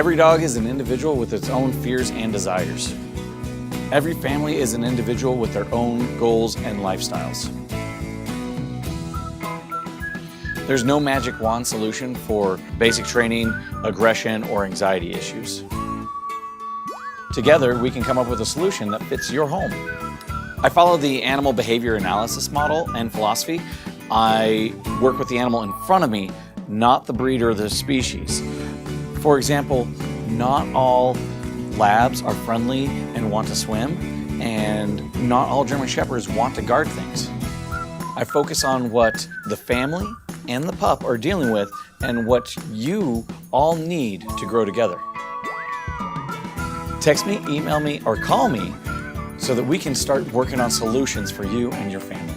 Every dog is an individual with its own fears and desires. Every family is an individual with their own goals and lifestyles. There's no magic wand solution for basic training, aggression, or anxiety issues. Together, we can come up with a solution that fits your home. I follow the animal behavior analysis model and philosophy. I work with the animal in front of me, not the breed or the species. For example, not all labs are friendly and want to swim, and not all German Shepherds want to guard things. I focus on what the family and the pup are dealing with and what you all need to grow together. Text me, email me, or call me so that we can start working on solutions for you and your family.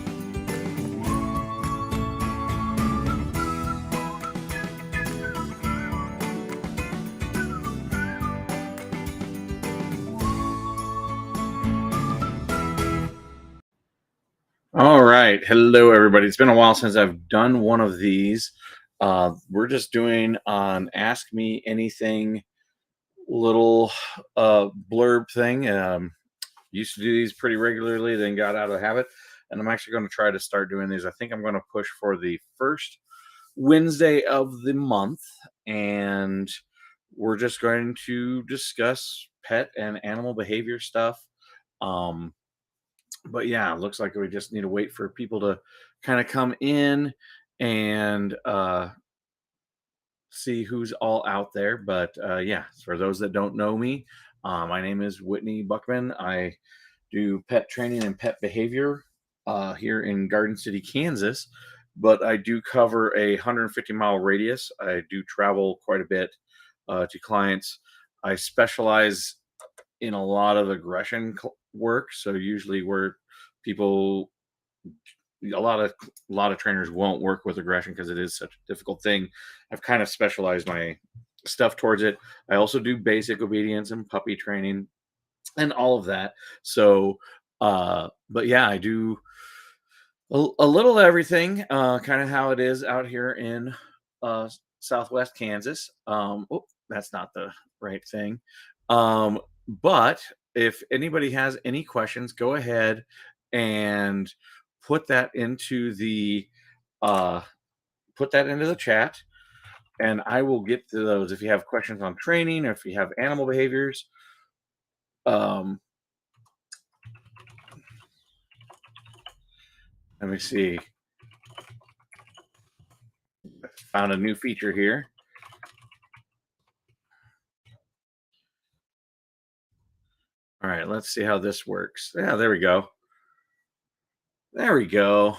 All right. Hello, everybody. It's been a while since I've done one of these. We're just doing an Ask Me Anything little blurb thing. Used to do these pretty regularly, then got out of the habit. And I'm actually going to try to start doing these. I think I'm going to push for the first Wednesday of the month. And we're just going to discuss pet and animal behavior stuff. But yeah, it looks like we just need to wait for people to kind of come in and see who's all out there. But yeah, for those that don't know me, my name is Whitney Buckman. I do pet training and pet behavior here in Garden City, Kansas. But I do cover a 150-mile radius. I do travel quite a bit to clients. I specialize in a lot of aggression work. So usually where people, a lot of trainers won't work with aggression because it is such a difficult thing. I've kind of specialized my stuff towards it. I also do basic obedience and puppy training and all of that. So, but yeah, I do a little of everything, kind of how it is out here in Southwest Kansas. Oh, that's not the right thing. But if anybody has any questions, go ahead and put that into the chat, and I will get to those. If you have questions on training, or if you have animal behaviors, let me see. I found a new feature here. All right, let's see how this works. Yeah, there we go. There we go.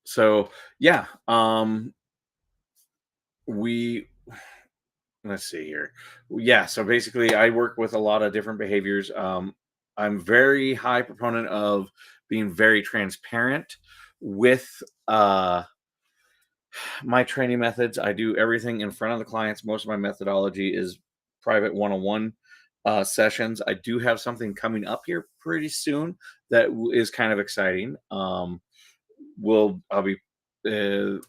So yeah, let's see here. Yeah, so basically I work with a lot of different behaviors. I'm very high proponent of being very transparent with my training methods. I do everything in front of the clients. Most of my methodology is private one-on-one sessions. I do have something coming up here pretty soon that is kind of exciting. I'll be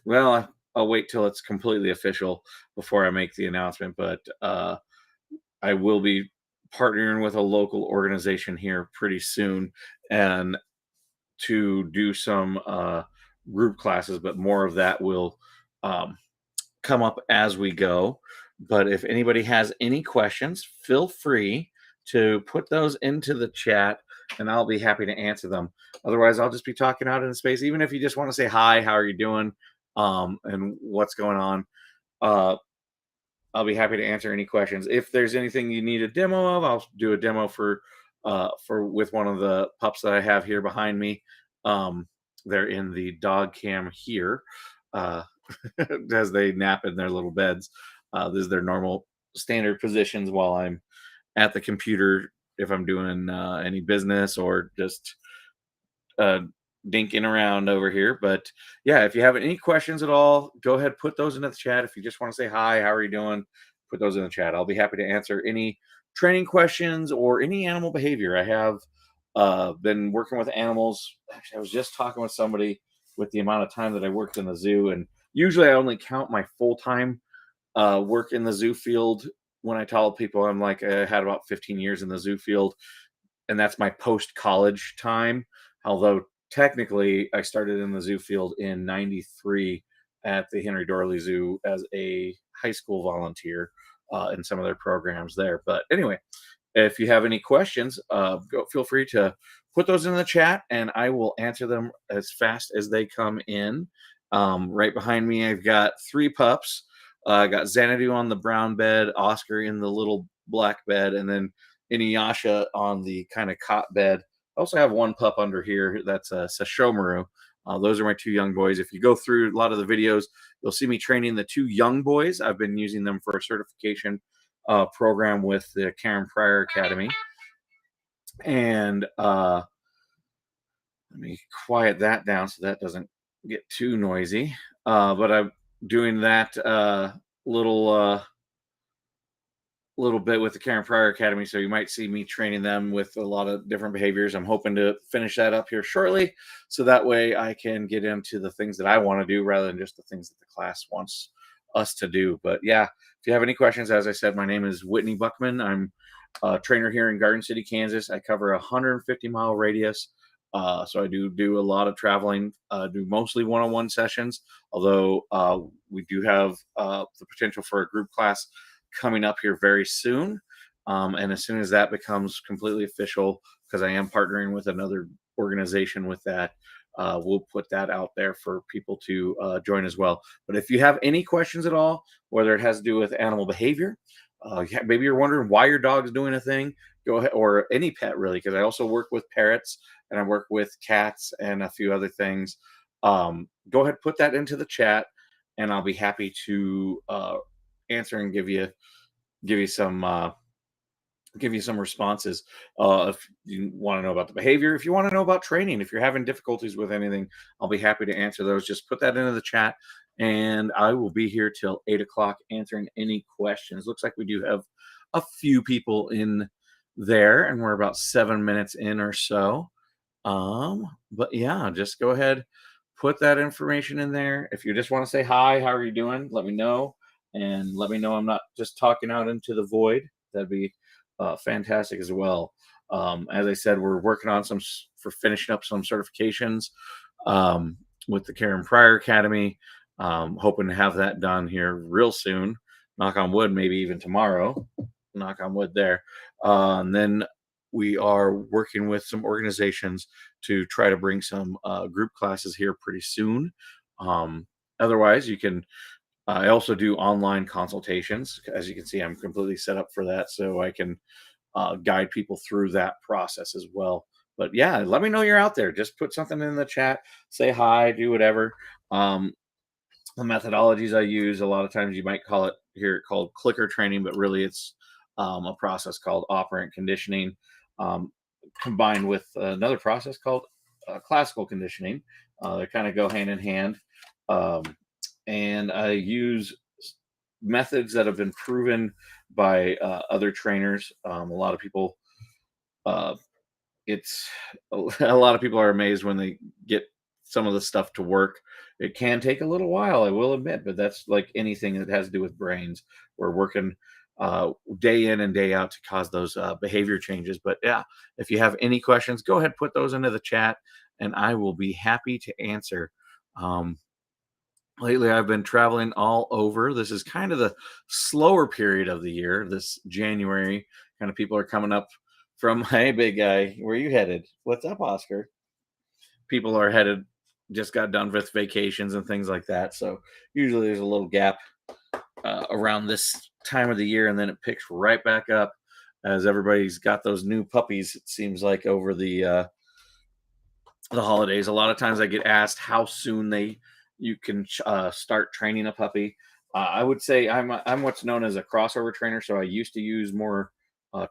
well, I'll wait till it's completely official before I make the announcement, but I will be partnering with a local organization here pretty soon and to do some group classes, but more of that will come up as we go. But if anybody has any questions, feel free to put those into the chat and I'll be happy to answer them. Otherwise, I'll just be talking out in space. Even if you just want to say hi, how are you doing, and what's going on, I'll be happy to answer any questions. If there's anything you need a demo of, I'll do a demo for with one of the pups that I have here behind me. They're in the dog cam here as they nap in their little beds. This is their normal standard positions while I'm at the computer, if I'm doing any business or just dinking around over here. But yeah, if you have any questions at all, go ahead, put those into the chat. If you just want to say hi, how are you doing, put those in the chat. I'll be happy to answer any training questions or any animal behavior. I have been working with animals. Actually, I was just talking with somebody with the amount of time that I worked in the zoo, and usually I only count my full-time work in the zoo field when I tell people I'm like, I had about 15 years in the zoo field, and that's my post college time. Although technically, I started in the zoo field in '93 at the Henry Dorley Zoo as a high school volunteer in some of their programs there. But anyway, if you have any questions, feel free to put those in the chat, and I will answer them as fast as they come in. Right behind me, I've got three pups. I got Xanadu on the brown bed, Oscar in the little black bed, and then Inuyasha on the kind of cot bed. I also have one pup under here. That's a Sashomaru. Those are my two young boys. If you go through a lot of the videos, you'll see me training the two young boys. I've been using them for a certification program with the Karen Pryor Academy. And let me quiet that down so that doesn't get too noisy. But I'm doing that little little bit with the Karen Pryor Academy, so you might see me training them with a lot of different behaviors. I'm hoping to finish that up here shortly, so that way I can get into the things that I want to do rather than just the things that the class wants us to do. But yeah, if you have any questions, as I said, my name is Whitney Buckman. I'm a trainer here in Garden City, Kansas. I cover a 150-mile radius. So I do a lot of traveling, do mostly one-on-one sessions, although we do have the potential for a group class coming up here very soon. And as soon as that becomes completely official, because I am partnering with another organization with that, we'll put that out there for people to join as well. But if you have any questions at all, whether it has to do with animal behavior, maybe you're wondering why your dog's doing a thing, go ahead, or any pet really, because I also work with parrots and I work with cats and a few other things. Go ahead, put that into the chat, and I'll be happy to answer and give you some responses. If you want to know about the behavior, if you want to know about training, if you're having difficulties with anything, I'll be happy to answer those. Just put that into the chat, and I will be here till 8 o'clock answering any questions. Looks like we do have a few people in there, and we're about 7 minutes in or so. But yeah, just go ahead, put that information in there. If you just want to say hi, how are you doing? Let me know, and let me know I'm not just talking out into the void. That'd be fantastic as well. As I said, we're working on for finishing up some certifications with the Karen Pryor Academy. Hoping to have that done here real soon. Knock on wood, maybe even tomorrow. Knock on wood there. And then we are working with some organizations to try to bring some group classes here pretty soon. Otherwise, you can. I also do online consultations. As you can see, I'm completely set up for that, so I can guide people through that process as well. But yeah, let me know you're out there. Just put something in the chat, say hi, do whatever. The methodologies I use, a lot of times you might hear it called clicker training, but really it's a process called operant conditioning, um, combined with another process called classical conditioning. They kind of go hand in hand. Um, and I use methods that have been proven by other trainers. A lot of people, uh, it's a lot of people are amazed when they get some of the stuff to work. It can take a little while, I will admit, but that's like anything that has to do with brains. We're working day in and day out to cause those behavior changes. But yeah, if you have any questions, go ahead, put those into the chat, and I will be happy to answer. Um, Lately, I've been traveling all over. This is kind of the slower period of the year. This January, kind of people are coming up from, hey, big guy, where you headed? What's up, Oscar? People are headed, just got done with vacations and things like that. So usually there's a little gap around this time of the year, and then it picks right back up as everybody's got those new puppies. It seems like over the holidays. A lot of times I get asked how soon you can start training a puppy. I would say I'm what's known as a crossover trainer. So I used to use more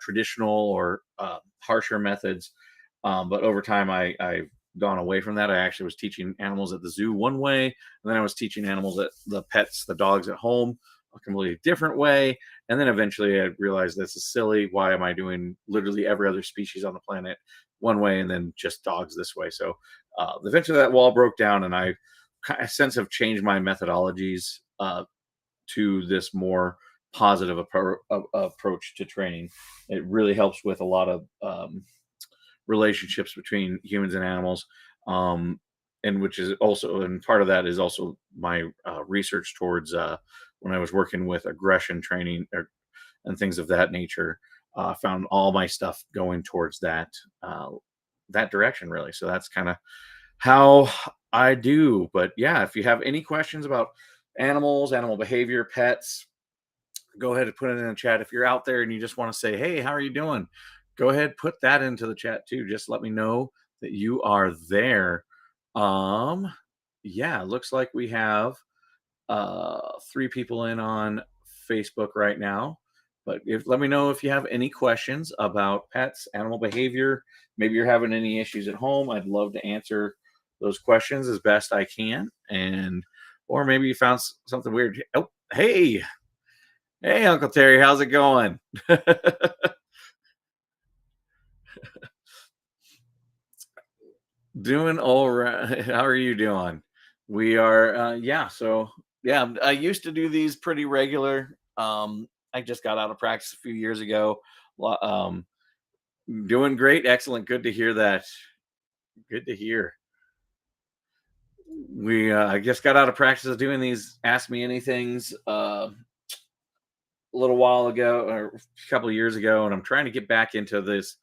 traditional or harsher methods, but over time I've gone away from that. I actually was teaching animals at the zoo one way, and then I was teaching animals at the dogs at home a completely different way. And then eventually I realized this is silly. Why am I doing literally every other species on the planet one way and then just dogs this way? So eventually that wall broke down, and I since have changed my methodologies to this more positive approach to training. It really helps with a lot of relationships between humans and animals. Um, and which is also, and part of that is also my research towards when I was working with aggression training and things of that nature. Found all my stuff going towards uh, that direction, really. So that's kind of how I do. But yeah, if you have any questions about animals, animal behavior, pets, go ahead and put it in the chat. If you're out there and you just want to say, "Hey, how are you doing?" Go ahead, put that into the chat too. Just let me know that you are there. Um, yeah, looks like we have 3 people in on Facebook right now. But if let me know if you have any questions about pets, animal behavior. Maybe you're having any issues at home. I'd love to answer those questions as best I can. And or maybe you found something weird. Oh, hey, Uncle Terry, how's it going? Doing all right. How are you doing? We are, yeah. So, yeah, I used to do these pretty regular. I just got out of practice a few years ago. Doing great. Excellent. Good to hear that. Good to hear. I just got out of practice of doing these Ask Me Anythings a little while ago or a couple of years ago, and I'm trying to get back into this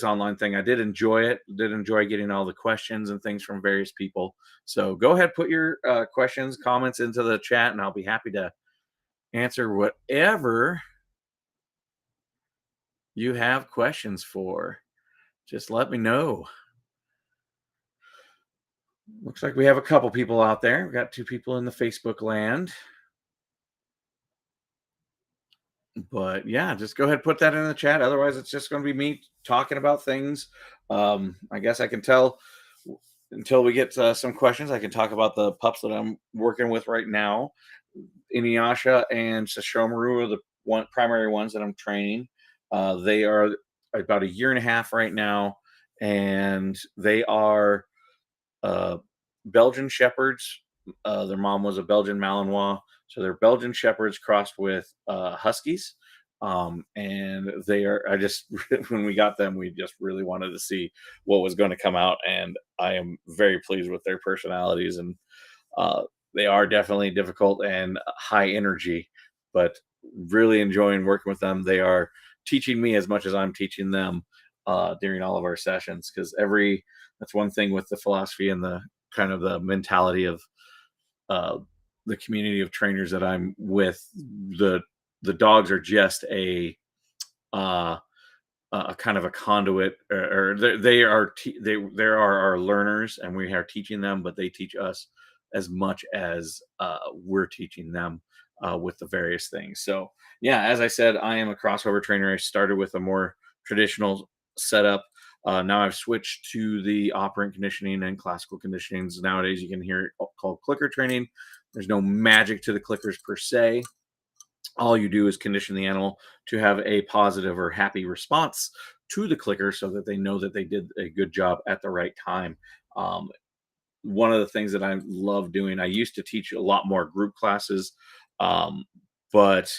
online thing. I did enjoy it. Did enjoy getting all the questions and things from various people. So go ahead, put your questions, comments into the chat, and I'll be happy to answer whatever you have questions for. Just let me know. Looks like we have a couple people out there. We've got 2 people in the Facebook land. But yeah, just go ahead and put that in the chat. Otherwise, it's just going to be me talking about things. I guess I can tell until we get some questions. I can talk about the pups that I'm working with right now. Inuyasha and Sashomaru are the primary ones that I'm training. They are about a year and a half right now, and they are uh, Belgian shepherds. Their mom was a Belgian Malinois, so they're Belgian shepherds crossed with huskies. And they are. I just when we got them, we just really wanted to see what was going to come out, and I am very pleased with their personalities, and uh, they are definitely difficult and high energy, but really enjoying working with them. They are teaching me as much as I'm teaching them during all of our sessions because that's one thing with the philosophy and the kind of the mentality of uh, the community of trainers that I'm with. The dogs are just uh, a kind of a conduit, or they are our learners, and we are teaching them, but they teach us as much as we're teaching them with the various things. So yeah, as I said, I am a crossover trainer. I started with a more traditional setup. Now I've switched to the operant conditioning and classical conditionings. Nowadays, you can hear it called clicker training. There's no magic to the clickers per se. All you do is condition the animal to have a positive or happy response to the clicker so that they know that they did a good job at the right time. Um, One of the things that I love doing, I used to teach a lot more group classes, um, but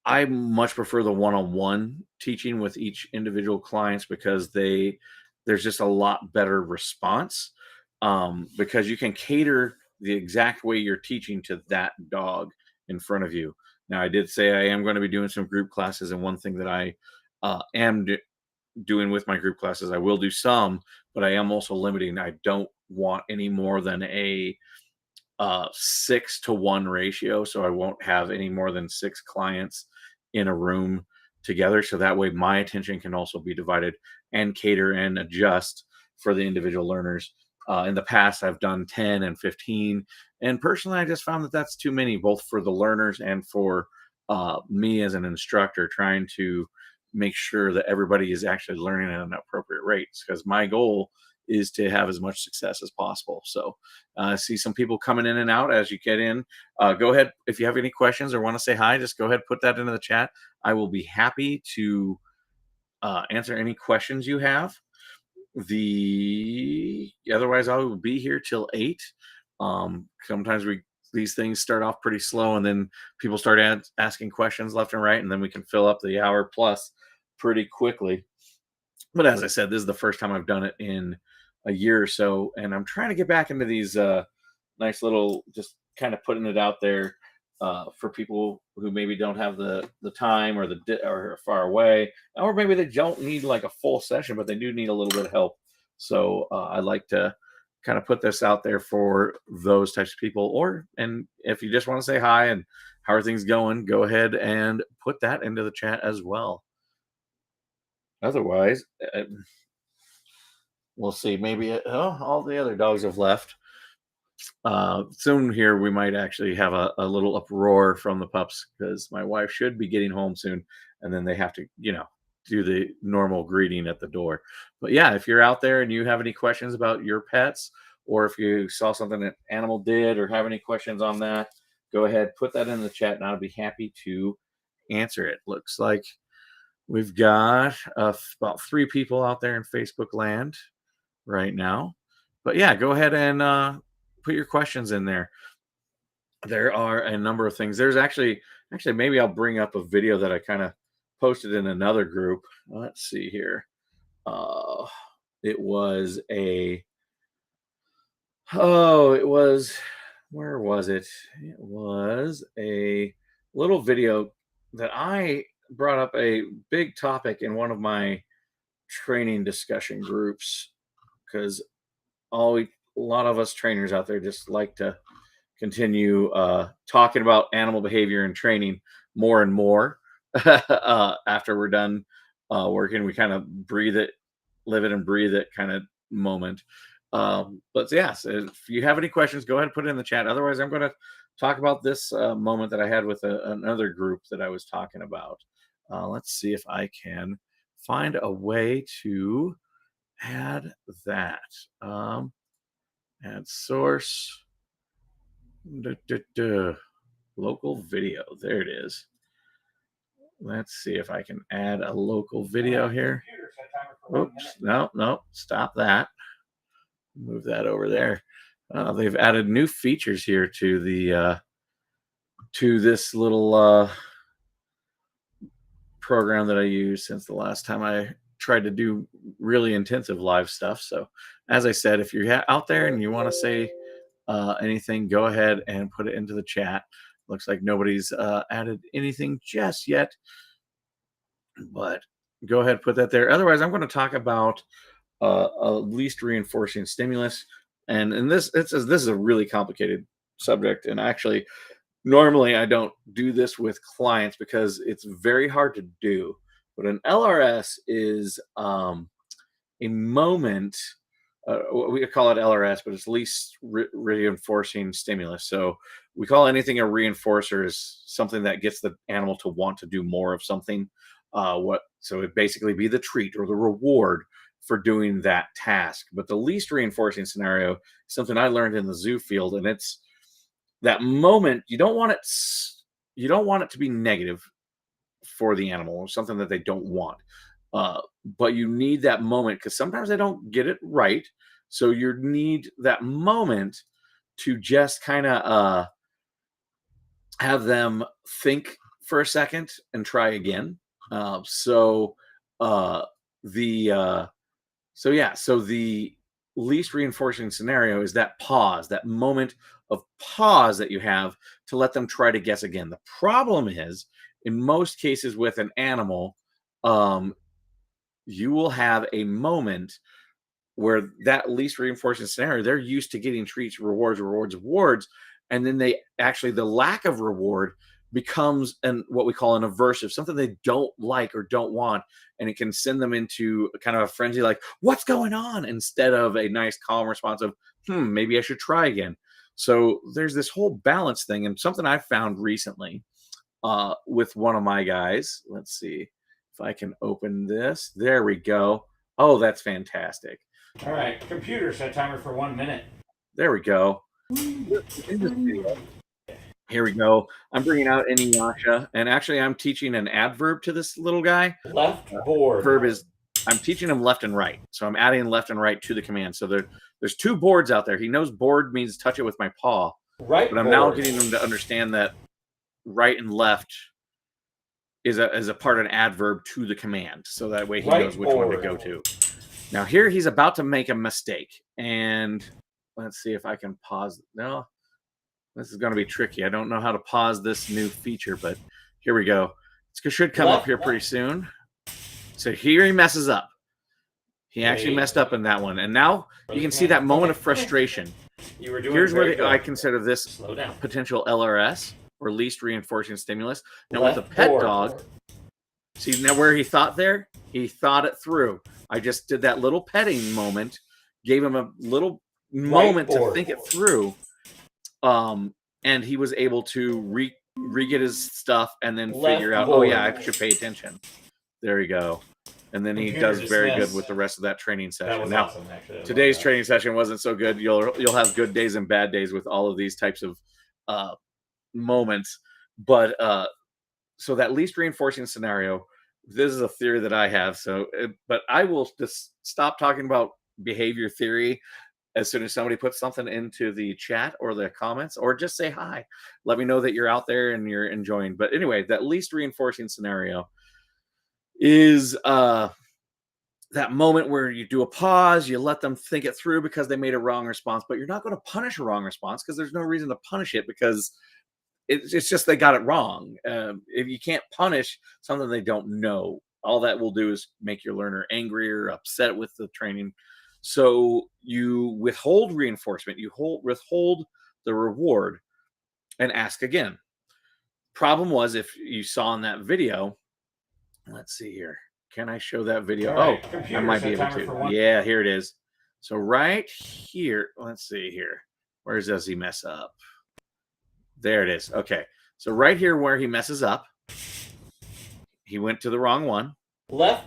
I much prefer the one-on-one teaching with each individual clients because there's just a lot better response because you can cater the exact way you're teaching to that dog in front of you. Now, I did say I am going to be doing some group classes, and one thing that I am doing with my group classes, I will do some, but I am also limiting. I don't want any more than a 6-to-1 ratio. So I won't have any more than 6 clients in a room together. So that way my attention can also be divided and cater and adjust for the individual learners. In the past, I've done 10 and 15. And personally, I just found that that's too many, both for the learners and for me as an instructor, trying to make sure that everybody is actually learning at an appropriate rate. Because my goal is to have as much success as possible. So I see some people coming in and out as you get in. Go ahead. If you have any questions or want to say hi, just go ahead, put that into the chat. I will be happy to answer any questions you have. Otherwise, I will be here till 8. Sometimes we these things start off pretty slow, and then people start asking questions left and right, and then we can fill up the hour plus pretty quickly. But as I said, this is the first time I've done it in a year or so, and I'm trying to get back into these nice little, just kind of putting it out there for people who maybe don't have the time, or or are far away, or maybe they don't need like a full session, but they do need a little bit of help. So I like to kind of put this out there for those types of people. And if you just want to say hi and how are things going, go ahead and put that into the chat as well. Otherwise, we'll see. Maybe all the other dogs have left. Soon here, we might actually have a little uproar from the pups, because my wife should be getting home soon, and then they have to, do the normal greeting at the door. But yeah, if you're out there and you have any questions about your pets, or if you saw something that animal did, or have any questions on that, go ahead, put that in the chat, and I'll be happy to answer it. Looks like we've got about 3 people out there in Facebook land right now. But yeah, go ahead and put your questions in there. There are a number of things. There's actually maybe I'll bring up a video that I kind of posted in another group. Let's see here. It was where was it? It was a little video that I brought up a big topic in one of my training discussion groups, because a lot of us trainers out there just like to continue talking about animal behavior and training more and more. After we're done working, we kind of breathe it, live it, and breathe it kind of moment. But yeah, so if you have any questions, go ahead and put it in the chat. Otherwise, I'm going to talk about this moment that I had with another group that I was talking about. Let's see if I can find a way to add that. Add source. Local video. There it is. Let's see if I can add a local video here. Oops. No. Stop that. Move that over there. They've added new features here to the to this little program that I used since the last time I tried to do really intensive live stuff. So as I said, if you're out there and you want to say anything, go ahead and put it into the chat. Looks like nobody's added anything just yet, but go ahead, put that there. Otherwise, I'm going to talk about a least reinforcing stimulus, and this is a really complicated subject. And actually, normally I don't do this with clients because it's very hard to do. But an LRS is a moment. We call it LRS, but it's least reinforcing stimulus. So we call anything a reinforcer is something that gets the animal to want to do more of something. So it basically be the treat or the reward for doing that task. But the least reinforcing scenario is something I learned in the zoo field, and it's that moment you don't want it to be negative for the animal, or something that they don't want. But you need that moment, because sometimes they don't get it right. So you need that moment to just kind of have them think for a second and try again. So the least reinforcing scenario is that pause, that moment of pause that you have to let them try to guess again. The problem is, in most cases with an animal, you will have a moment where that least reinforcing scenario, they're used to getting treats, rewards, and then the lack of reward becomes what we call an aversive, something they don't like or don't want, and it can send them into kind of a frenzy, like, what's going on, instead of a nice calm response of, maybe I should try again. So there's this whole balance thing, and something I found recently with one of my guys. Let's see if I can open this. There we go. Oh, that's fantastic. All right, computer, set timer for 1 minute. There we go. Here we go. I'm bringing out Inuyasha, and actually I'm teaching an adverb to this little guy. Left board. Verb is, I'm teaching him left and right. So I'm adding left and right to the command. So there's 2 boards out there. He knows board means touch it with my paw. Right But I'm now board. getting them to understand that right and left is a part of an adverb to the command. So that way he Right knows which one to board. go to. Now here he's about to make a mistake. And let's see if I can pause. No, this is going to be tricky. I don't know how to pause this new feature, but here we go. It should come up here pretty soon. So here he messes up. He actually messed up in that one. And now you can see that moment of frustration. You were doing Here's very where I good. consider this Slow down. potential LRS, or least reinforcing stimulus. Now Left with a pet board. dog, see now where he thought there? He thought it through. I just did that little petting moment, gave him a little moment to think it through. And he was able to re-get his stuff and then figure out, oh yeah, I should pay attention. There you go. And then he does very good with the rest of that training session. That was now, awesome, actually. today's training session wasn't so good. You'll have good days and bad days with all of these types of moments. But so that least reinforcing scenario, this is a theory that I have. But I will just stop talking about behavior theory as soon as somebody puts something into the chat or the comments, or just say hi. Let me know that you're out there and you're enjoying. But anyway, that least reinforcing scenario is that moment where you do a pause, you let them think it through because they made a wrong response, but you're not going to punish a wrong response because there's no reason to punish it, because it's just they got it wrong. If you can't punish something they don't know, all that will do is make your learner angrier, upset with the training. So you withhold reinforcement, you withhold the reward, and ask again. Problem was, if you saw in that video, let's see here. Can I show that video? Right. Oh, I might be able to. Yeah, here it is. So right here, let's see here. Where does he mess up? There it is. Okay. So right here where he messes up, he went to the wrong one. Left.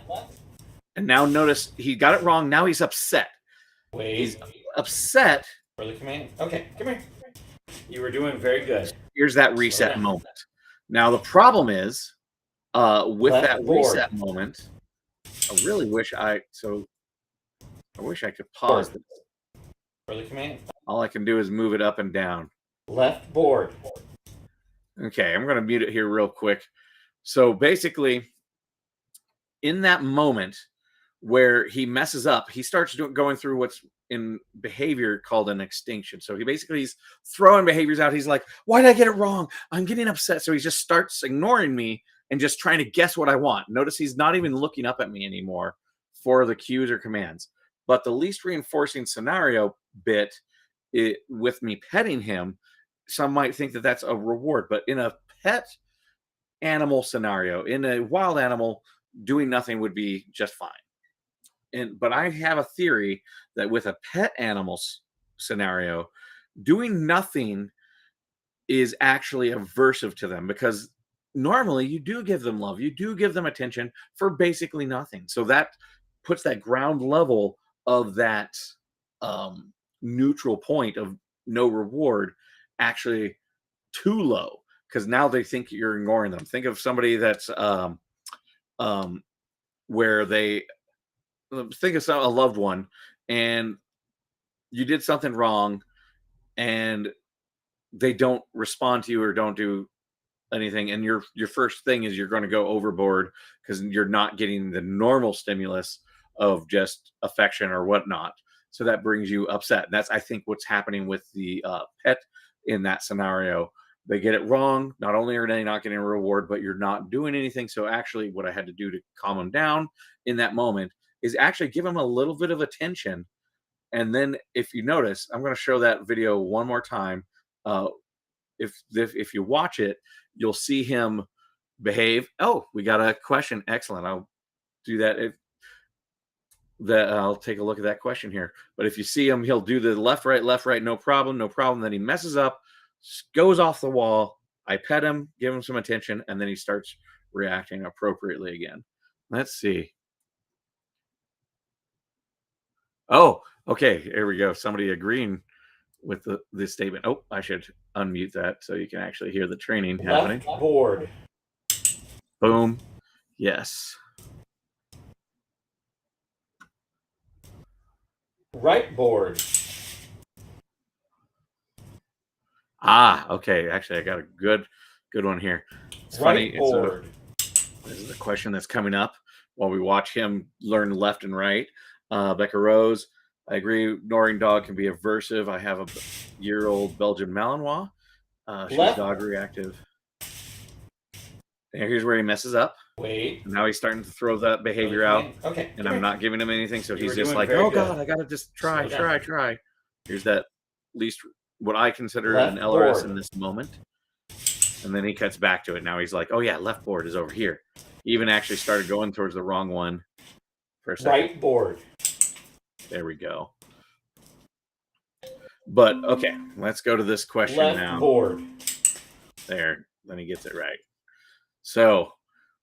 And now notice he got it wrong. Now he's upset. He's upset. For the command. Okay, come here. You were doing very good. Here's that reset moment. Now the problem is, with that reset moment, I really wish I could pause this. For the command. All I can do is move it up and down. Left board. Okay, I'm going to mute it here real quick. So basically, in that moment where he messes up, he starts going through what's in behavior called an extinction. So he's throwing behaviors out. He's like, why did I get it wrong? I'm getting upset. So he just starts ignoring me and just trying to guess what I want. Notice he's not even looking up at me anymore for the cues or commands. But the least reinforcing scenario bit, with me petting him, some might think that that's a reward. But in a pet animal scenario, in a wild animal, doing nothing would be just fine. But I have a theory that with a pet animal scenario, doing nothing is actually aversive to them, because normally you do give them love, you do give them attention for basically nothing. So that puts that ground level of that neutral point of no reward actually too low, because now they think you're ignoring them. Think of somebody that's where they think of a loved one and you did something wrong and they don't respond to you or don't do anything, and your first thing is you're going to go overboard because you're not getting the normal stimulus of just affection or whatnot. So that brings you upset. That's, I think, what's happening with the pet in that scenario. They get it wrong. Not only are they not getting a reward, but you're not doing anything. So actually what I had to do to calm them down in that moment is actually give them a little bit of attention. And then if you notice, I'm going to show that video one more time. If you watch it, you'll see him behave. Oh, we got a question. Excellent. I'll do that. I'll take a look at that question here. But if you see him, he'll do the left, right, no problem. Then he messes up, goes off the wall. I pet him, give him some attention, and then he starts reacting appropriately again. Let's see. Oh, okay. Here we go. Somebody agreeing with this statement. Oh, I should unmute that so you can actually hear the training happening. Left board. Boom. Yes. Right board. Okay. Actually, I got a good one here. It's Right funny. board. This is a question that's coming up while we watch him learn left and right. Becca Rose, I agree. Ignoring dog can be aversive. I have a year-old Belgian Malinois. She's Left. dog reactive. And here's where he messes up. Wait. Now he's starting to throw that behavior out. Okay. And I'm not giving him anything. So You he's were just doing like, very oh, good. God, I got to just try. Slow down. Here's that least what I consider Left an LRS board. in this moment. And then he cuts back to it. Now he's like, oh, yeah, left board is over here. He even actually started going towards the wrong one for a second. Right board. There we go. But, okay, let's go to this question Left now. board. There. Then he gets it right. So,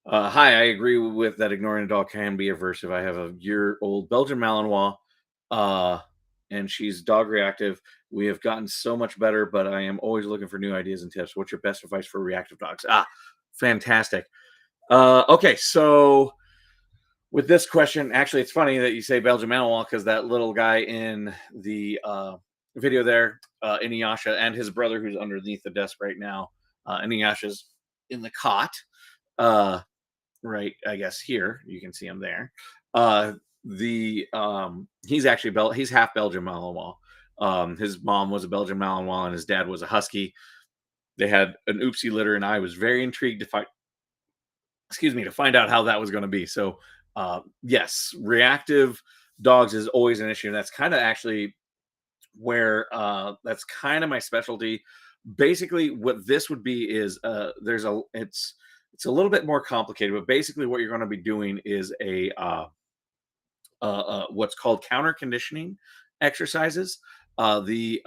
hi, I agree with that ignoring a dog can be aversive. I have a year-old Belgian Malinois, and she's dog reactive. We have gotten so much better, but I am always looking for new ideas and tips. What's your best advice for reactive dogs? Fantastic. Okay, so with this question, actually, it's funny that you say Belgian Malinois because that little guy in the video there, Inuyasha, and his brother who's underneath the desk right now, Inuyasha's in the cot. Right, I guess here you can see him there. He's actually he's half Belgian Malinois. His mom was a Belgian Malinois and his dad was a Husky. They had an oopsie litter, and I was very intrigued to find out how that was going to be. So, yes, reactive dogs is always an issue. And that's kind of actually where that's kind of my specialty. Basically, what this would be is it's a little bit more complicated, but basically what you're going to be doing is a what's called counter conditioning exercises. The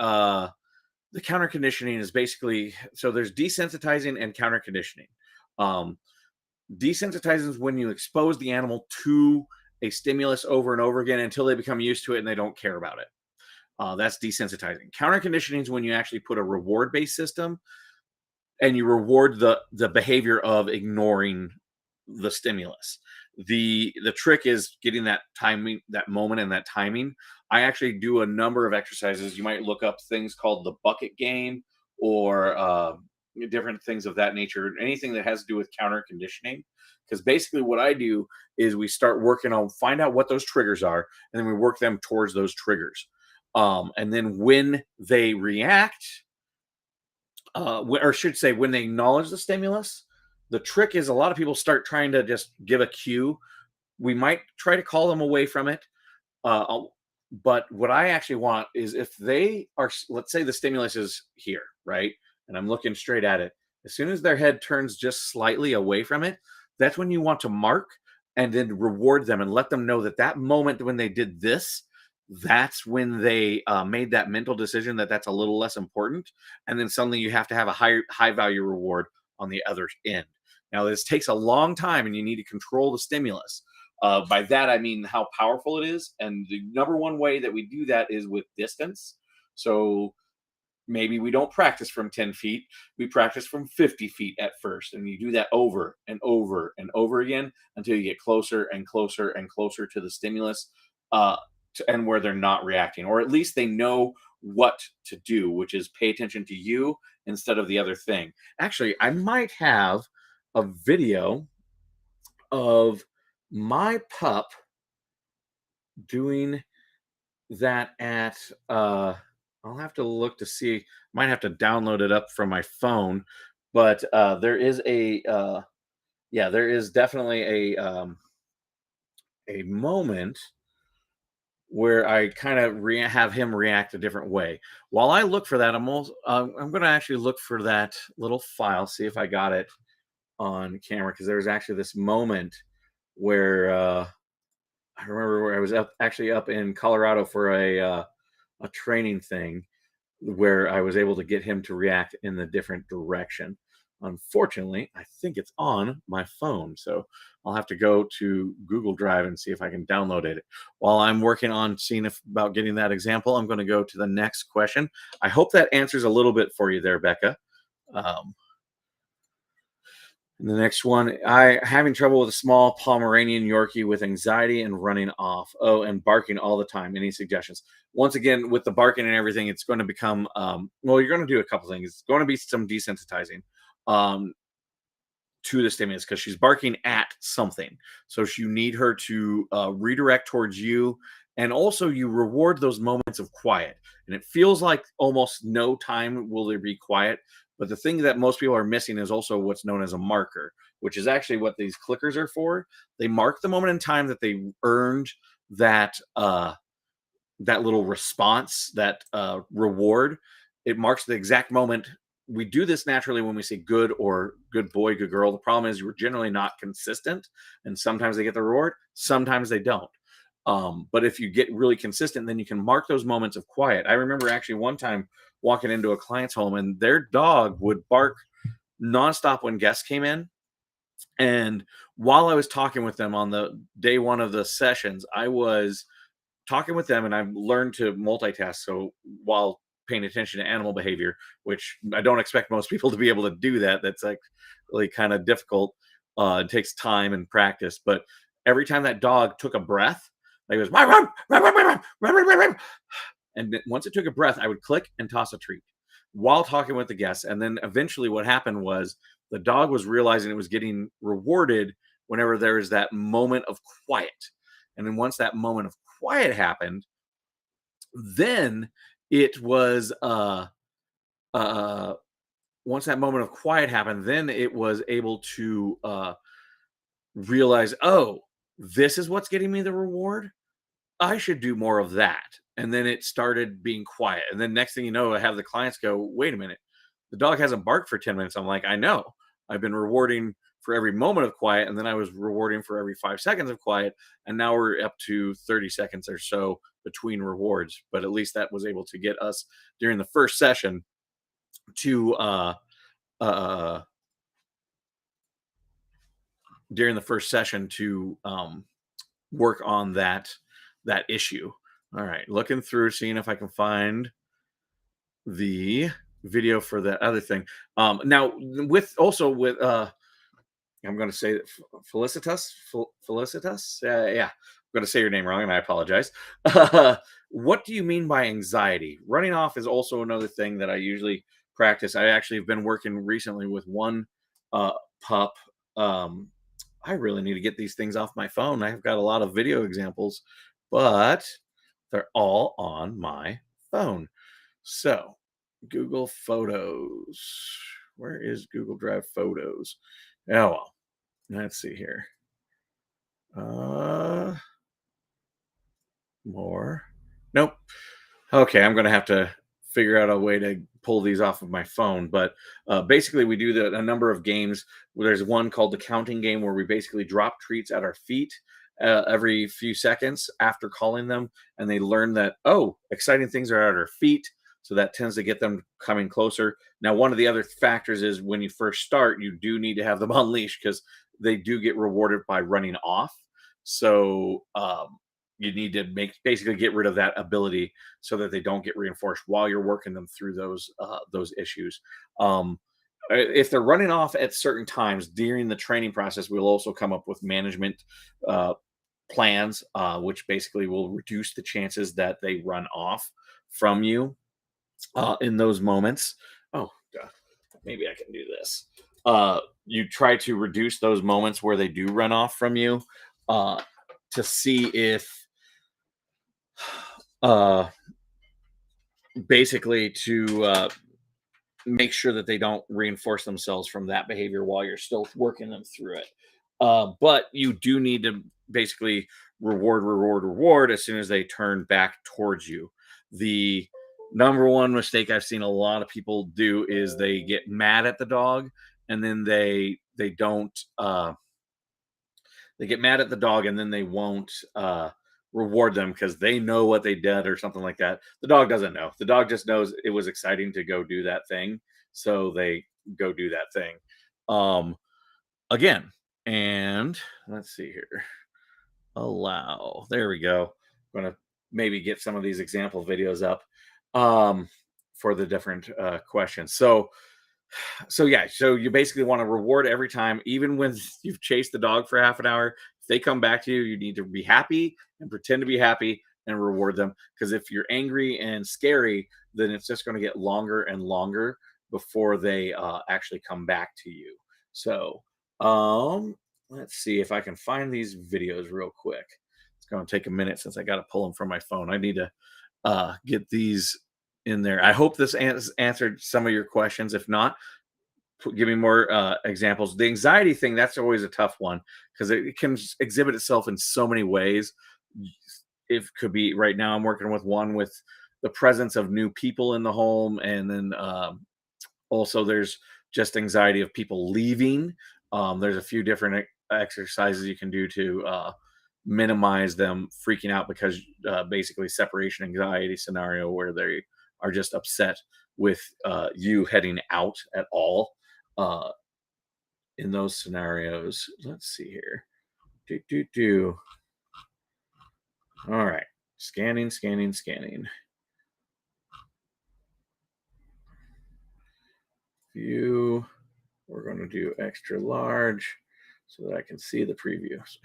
counter conditioning is basically, so there's desensitizing and counter conditioning. Desensitizing is when you expose the animal to a stimulus over and over again until they become used to it and they don't care about it. That's desensitizing. Counter conditioning is when you actually put a reward-based system and you reward the behavior of ignoring the stimulus. The trick is getting that timing, that moment, and that timing. I actually do a number of exercises. You might look up things called the bucket game or different things of that nature. Anything that has to do with counter conditioning. Because basically, what I do is we start working on find out what those triggers are, and then we work them towards those triggers. And then when they react, or should say when they acknowledge the stimulus, the trick is a lot of people start trying to just give a cue. We might try to call them away from it. But what I actually want is if they are, let's say the stimulus is here, right? And I'm looking straight at it. As soon as their head turns just slightly away from it, that's when you want to mark and then reward them and let them know that that moment when they did this, that's when they made that mental decision that that's a little less important. And then suddenly you have to have a high value reward on the other end. Now, this takes a long time and you need to control the stimulus. By that, I mean how powerful it is. And the number one way that we do that is with distance. So maybe we don't practice from 10 feet. We practice from 50 feet at first. And you do that over and over and over again until you get closer and closer and closer to the stimulus and where they're not reacting. Or at least they know what to do, which is pay attention to you instead of the other thing. Actually, I might have a video of my pup doing that at I'll have to look to see, might have to download it up from my phone, but there is there is definitely a moment where I kind of have him react a different way. While I look for that, I'm going to actually look for that little file, see if I got it on camera, because there's actually this moment where I remember where I was actually up in Colorado for a training thing where I was able to get him to react in the different direction. Unfortunately, I think it's on my phone, so I'll have to go to Google Drive and see if I can download it. While I'm working on seeing about getting that example, I'm going to go to the next question. I hope that answers a little bit for you there, Becca. And the next one, I having trouble with a small Pomeranian Yorkie with anxiety and running off. Oh, and barking all the time. Any suggestions? Once again, with the barking and everything, it's going to become well, you're going to do a couple things. It's going to be some desensitizing um, to the stimulus because she's barking at something. So you need her to redirect towards you. And also, you reward those moments of quiet. And it feels like almost no time will there be quiet. But the thing that most people are missing is also what's known as a marker, which is actually what these clickers are for. They mark the moment in time that they earned that that little response, that reward. It marks the exact moment. We do this naturally when we say good or good boy, good girl. The problem is we're generally not consistent, and sometimes they get the reward, sometimes they don't. But if you get really consistent, then you can mark those moments of quiet. I remember actually one time walking into a client's home, and their dog would bark nonstop when guests came in. And while I was talking with them on the day one of the sessions, I was talking with them and I've learned to multitask. So while paying attention to animal behavior, which I don't expect most people to be able to do that, that's like really kind of difficult. It takes time and practice. But every time that dog took a breath, like it was, "Rah, rah, rah, rah, rah, rah, rah, rah, rah." And once it took a breath, I would click and toss a treat while talking with the guests. And then eventually, what happened was the dog was realizing it was getting rewarded whenever there is that moment of quiet. And then once that moment of quiet happened, then it was uh once that moment of quiet happened, then it was able to realize, oh, this is what's getting me the reward. I should do more of that. And then it started being quiet. And then next thing you know, I have the clients go, wait a minute, the dog hasn't barked for 10 minutes. I'm like, I know. I've been rewarding for every moment of quiet. And then I was rewarding for every 5 seconds of quiet. And now we're up to 30 seconds or so between rewards. But at least that was able to get us during the first session to uh during the first session to work on that issue. All right, looking through, seeing if I can find the video for that other thing. Now, with also with I'm going to say that Felicitas, Felicitas. Yeah, I'm going to say your name wrong, and I apologize. What do you mean by anxiety? Running off is also another thing that I usually practice. I actually have been working recently with one uh, pup. Um, I really need to get these things off my phone. I've got a lot of video examples, but they're all on my phone. So, Google Photos. Where is Google Drive Photos? Oh well. Let's see here. Uh More. Nope. Okay, I'm gonna have to figure out a way to pull these off of my phone. But basically, we do a number of games. There's one called the counting game where we basically drop treats at our feet every few seconds after calling them, and they learn that, oh, exciting things are at our feet. So that tends to get them coming closer. Now, one of the other factors is when you first start, you do need to have them on leash because they do get rewarded by running off. So you need to make basically get rid of that ability so that they don't get reinforced while you're working them through those issues. If they're running off at certain times during the training process, we'll also come up with management uh, plans, which basically will reduce the chances that they run off from you in those moments. Oh, God, maybe I can do this. You try to reduce those moments where they do run off from you uh, to see if uh, basically to make sure that they don't reinforce themselves from that behavior while you're still working them through it. But you do need to basically reward as soon as they turn back towards you. The number one mistake I've seen a lot of people do is they get mad at the dog and then they don't they get mad at the dog and then they won't reward them because they know what they did or something like that. The dog doesn't know. The dog just knows it was exciting to go do that thing, so they go do that thing. Um, Again, and let's see here. Allow. There we go. I'm gonna maybe get some of these example videos up um, for the different questions. So So yeah, so you basically want to reward every time, even when you've chased the dog for half an hour. If they come back to you, you need to be happy and pretend to be happy and reward them. Because if you're angry and scary, then it's just going to get longer and longer before they actually come back to you. So um, let's see if I can find these videos real quick. It's going to take a minute since I got to pull them from my phone. I need to get these in there. I hope this answered some of your questions. If not, give me more examples. The anxiety thing, that's always a tough one because it can exhibit itself in so many ways. It could be right now, I'm working with one with the presence of new people in the home. And then also there's just anxiety of people leaving. There's a few different exercises you can do to minimize them freaking out because basically separation anxiety scenario where they are just upset with you heading out at all uh, in those scenarios. Let's see here. Do. All right. Scanning, scanning, scanning. View. We're going to do extra large so that I can see the previews.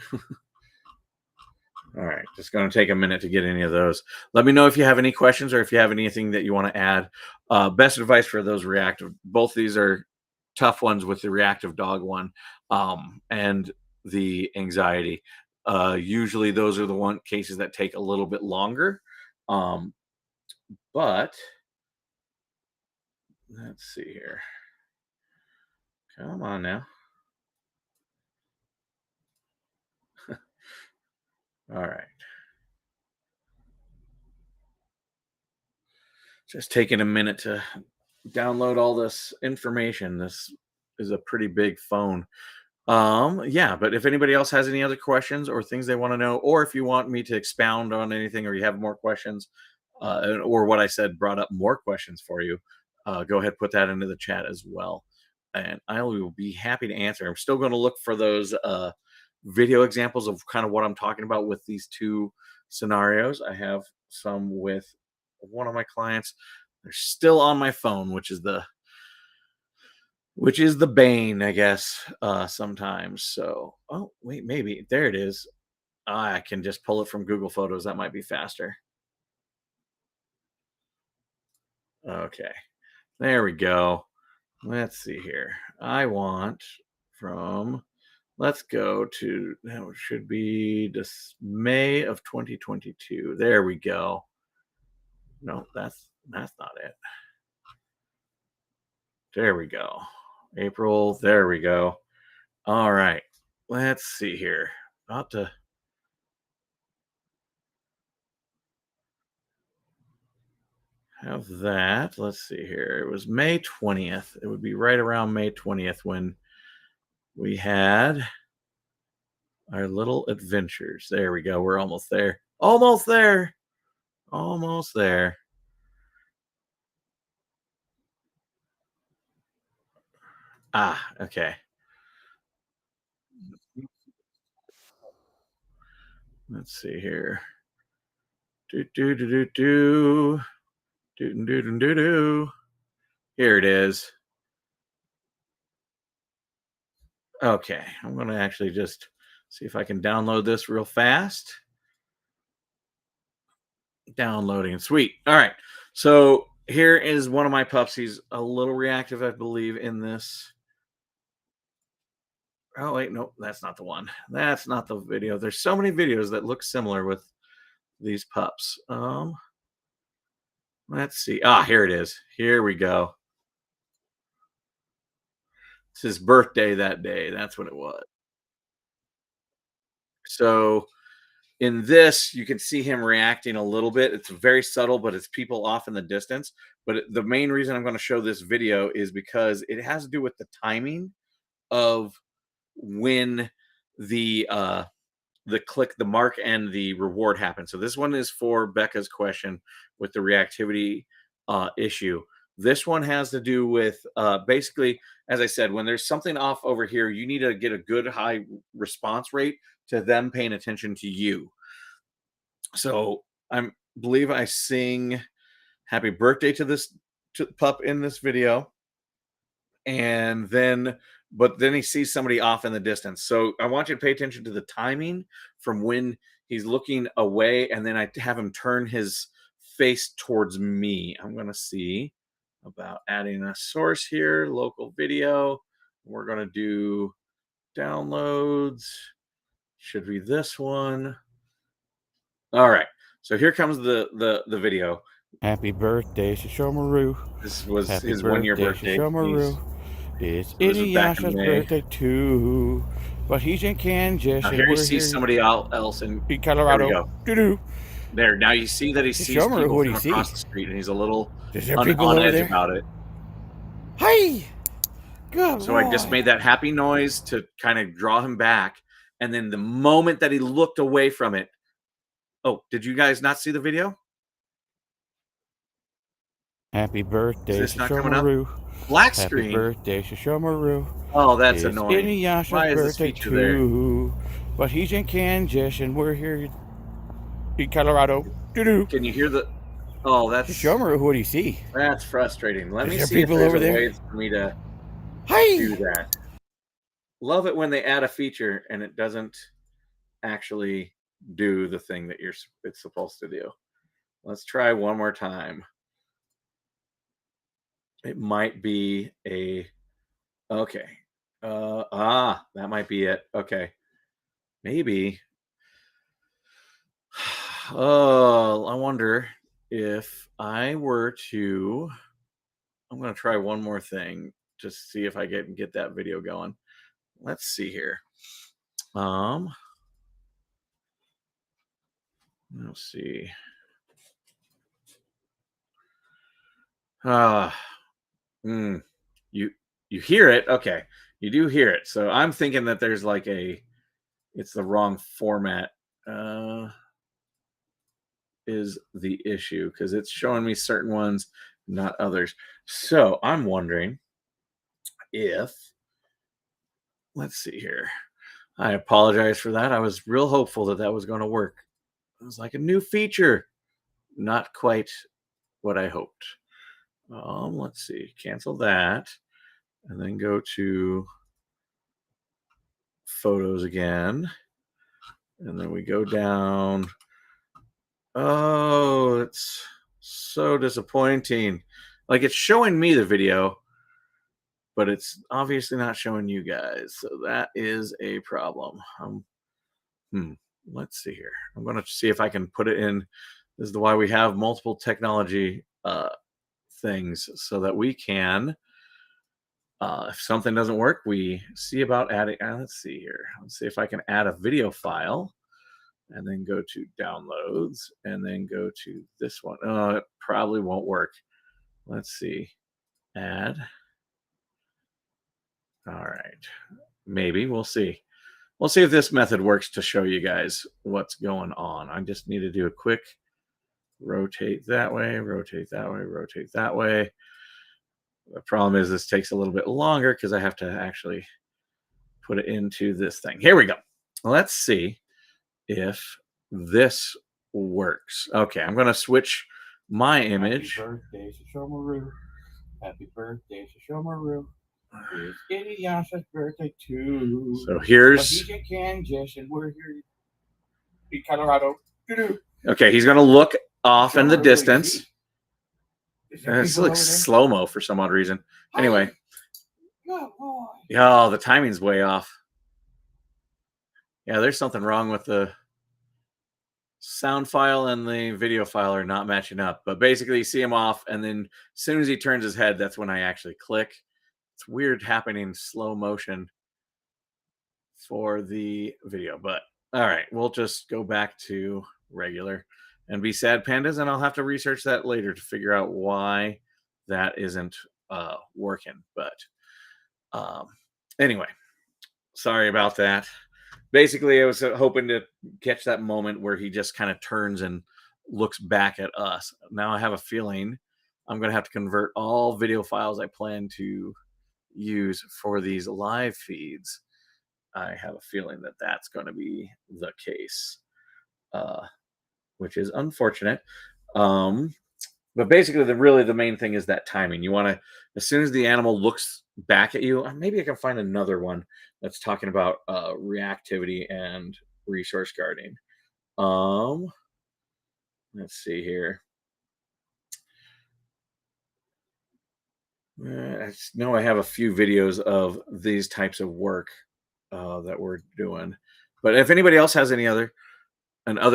All right. Just going to take a minute to get any of those. Let me know if you have any questions or if you have anything that you want to add. Best advice for those reactive. Both these are tough ones with the reactive dog one and the anxiety. Usually those are the one cases that take a little bit longer. Um, but let's see here. Come on now. All right. Just taking a minute to download all this information. This is a pretty big phone. Yeah, but if anybody else has any other questions or things they want to know, or if you want me to expound on anything or you have more questions, or what I said brought up more questions for you, go ahead, put that into the chat as well. And I will be happy to answer. I'm still going to look for those video examples of kind of what I'm talking about with these two scenarios. I have some with one of my clients. They're still on my phone, which is the bane, I guess, sometimes. So, oh, wait, maybe there it is. I can just pull it from Google Photos. That might be faster. Okay, there we go. Let's see here. I want from, let's go to, that should be this May of 2022. There we go. No, that's not it. There we go. April, there we go. All right. Let's see here. About to have that. Let's see here. It was May 20th. It would be right around May 20th when we had our little adventures. There we go. We're almost there. Almost there. Almost there. Ah, okay. Let's see here. Do do do do do do do do do do. Here it is. Okay, I'm gonna actually just see if I can download this real fast. Downloading. Sweet. All right. So here is one of my pups. He's a little reactive, I believe, in this. Oh, wait. Nope. That's not the one. That's not the video. There's so many videos that look similar with these pups. Let's see. Ah, here it is. Here we go. It's his birthday that day. That's what it was. So in this, you can see him reacting a little bit. It's very subtle, but it's people off in the distance. But the main reason I'm going to show this video is because it has to do with the timing of when the click, the mark, and the reward happen. So this one is for Becca's question with the reactivity issue. This one has to do with basically, as I said, when there's something off over here, you need to get a good high response rate to them paying attention to you. So I believe I sing happy birthday to this pup in this video. and then but then he sees somebody off in the distance. So I want you to pay attention to the timing from when he's looking away, and then I have him turn his face towards me. I'm going to see about adding a source here, local video. We're going to do downloads. Should be this one. All right. So here comes the video. Happy birthday, Shishomaru. This was Happy his 1 year birthday. Shishomaru. It's So this was back in Inuyasha's May. birthday too. But he's in Kansas Now and here you we're see here somebody else in in Colorado. go. Doo-doo. There. Now you see that he sees Show me people what from he across sees. the street, and he's a little Is there on people over edge there? about it. Hey! Good So I just boy. made that happy noise to kind of draw him back, and then the moment that he looked away from it. Oh, did you guys not see the video? Happy birthday, this not coming up? Shishomaru. Black Happy screen. birthday, Shishomaru. Oh, that's It's annoying. Inuyasha's Why is this birthday feature there? too. But he's in Kansas and we're here in Colorado. Doo-doo. Can you hear the? Oh, that's Shishomaru, what do you see? that's frustrating. Let Is me there see if people there's over a there? way for me to Hey! do that. Love it when they add a feature and it doesn't actually do the thing that it's supposed to do. Let's try one more time. It might be a okay. That might be it. Okay. Maybe. Oh, I wonder if I were to I'm going to try one more thing just to see if I can get that video going. Let's see here. Let's see. You hear it? Okay, you do hear it. So I'm thinking that there's like it's the wrong format. Is the issue because it's showing me certain ones, not others. So I'm wondering if let's see here. I apologize for that. I was real hopeful that that was going to work. It was like a new feature, not quite what I hoped. Let's see, cancel that, and then go to photos again, and then we go down. Oh, it's so disappointing. Like it's showing me the video, but it's obviously not showing you guys. So that is a problem. Let's see here. I'm going to see if I can put it in. This is why we have multiple technology things so that we can if something doesn't work, we see about adding let's see here. Let's see if I can add a video file and then go to downloads and then go to this one. Oh, it probably won't work. Let's see. Add. All right. Maybe we'll see. We'll see if this method works to show you guys what's going on. I just need to do a quick rotate that way, rotate that way, rotate that way. The problem is this takes a little bit longer because I have to actually put it into this thing. Here we go. Let's see if this works. Okay, I'm going to switch my image. Happy birthday, Shishomaru. Happy birthday, Shishomaru. It's Inuyasha's birthday too. So here's. He's in Kansas and we're here in Colorado. Doo-doo. Okay, he's going to look off in the Shishomaru, distance. This This looks slow mo for some odd reason. Anyway. Good boy. Yeah, the timing's way off. Yeah, there's something wrong with the sound file and the video file are not matching up. But basically, you see him off, and then as soon as he turns his head, that's when I actually click. It's weird happening in slow motion for the video. But all right, we'll just go back to regular and be sad pandas, and I'll have to research that later to figure out why that isn't working. But anyway, sorry about that. Basically, I was hoping to catch that moment where he just kind of turns and looks back at us. Now I have a feeling I'm going to have to convert all video files I plan to use for these live feeds. I have a feeling that that's going to be the case, which is unfortunate. But basically, the main thing is that timing. You want to, as soon as the animal looks back at you, maybe I can find another one that's talking about reactivity and resource guarding. Let's see here. I know I have a few videos of these types of work that we're doing. But if anybody else has another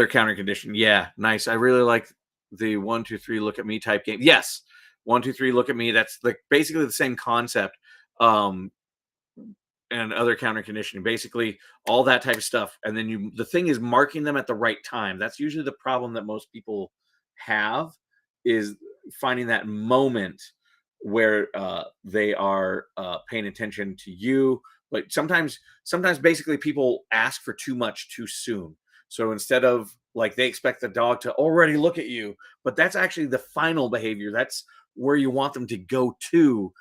counter condition, yeah, nice. I really like the 1, 2, 3, look at me type game. Yes, 1, 2, 3, look at me. That's like basically the same concept. Um, and other counter conditioning, basically all that type of stuff. And then the thing is marking them at the right time. That's usually the problem that most people have, is finding that moment where they are paying attention to you. But sometimes basically people ask for too much too soon. So instead of, like, they expect the dog to already look at you, but that's actually the final behavior. That's where you want them to go to,